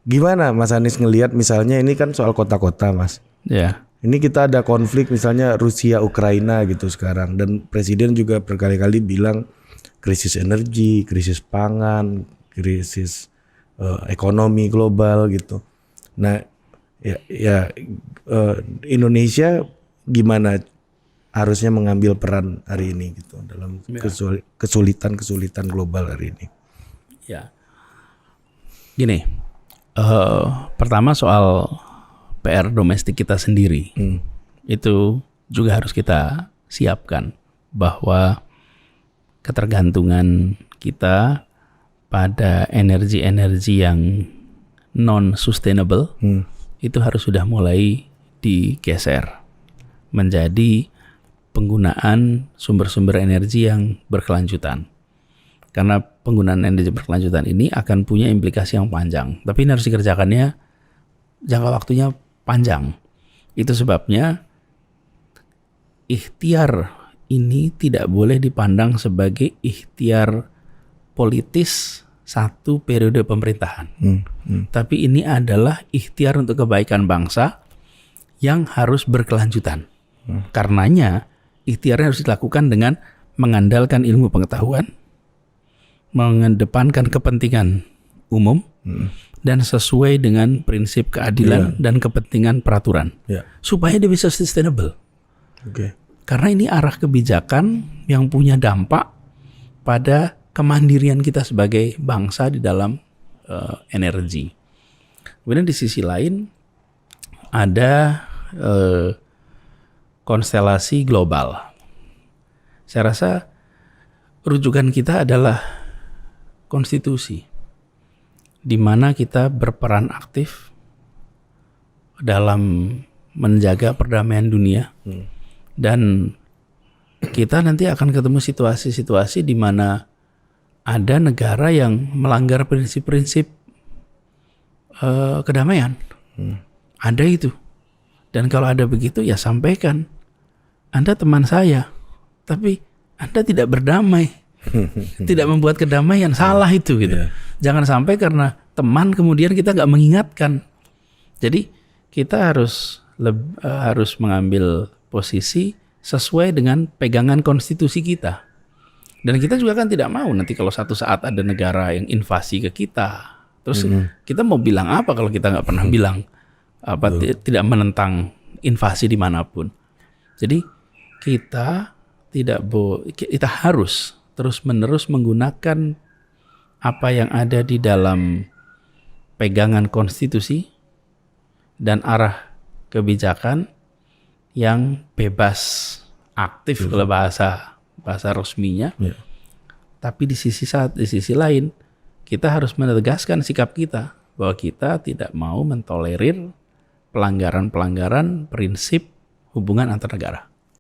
Gimana Mas Anies ngelihat misalnya ini kan soal kota-kota Mas. Ya. Ini kita ada konflik misalnya Rusia Ukraina gitu sekarang, dan Presiden juga berkali-kali bilang krisis energi, krisis pangan, krisis ekonomi global gitu. Nah, Indonesia gimana harusnya mengambil peran hari ini gitu dalam kesulitan global hari ini? Ya. Gini, pertama soal PR domestik kita sendiri, itu juga harus kita siapkan bahwa ketergantungan kita pada energi-energi yang non-sustainable itu harus sudah mulai digeser menjadi penggunaan sumber-sumber energi yang berkelanjutan. Karena penggunaan energi berkelanjutan ini akan punya implikasi yang panjang, tapi ini harus dikerjakannya jangka waktunya panjang. Itu sebabnya ikhtiar ini tidak boleh dipandang sebagai ikhtiar politis satu periode pemerintahan. Tapi ini adalah ikhtiar untuk kebaikan bangsa yang harus berkelanjutan. Karenanya ikhtiarnya harus dilakukan dengan mengandalkan ilmu pengetahuan, mengedepankan kepentingan umum, dan sesuai dengan prinsip keadilan dan kepentingan peraturan, supaya dia bisa sustainable. Karena ini arah kebijakan yang punya dampak pada kemandirian kita sebagai bangsa di dalam energi. Kemudian di sisi lain ada konstelasi global. Saya rasa rujukan kita adalah konstitusi, di mana kita berperan aktif dalam menjaga perdamaian dunia, dan kita nanti akan ketemu situasi-situasi di mana ada negara yang melanggar prinsip-prinsip kedamaian. Ada itu, dan kalau ada begitu ya sampaikan, Anda teman saya, tapi Anda tidak berdamai. Tidak membuat kedamaian, salah itu gitu. Jangan sampai karena teman kemudian kita nggak mengingatkan. Jadi kita harus mengambil posisi sesuai dengan pegangan konstitusi kita. Dan kita juga kan tidak mau nanti kalau satu saat ada negara yang invasi ke kita, terus kita mau bilang apa kalau kita nggak pernah bilang tidak menentang invasi dimanapun. Jadi kita kita harus terus-menerus menggunakan apa yang ada di dalam pegangan konstitusi dan arah kebijakan yang bebas aktif kalau bahasa resminya. Tapi di sisi lain kita harus menegaskan sikap kita bahwa kita tidak mau mentolerir pelanggaran-pelanggaran prinsip hubungan antar negara.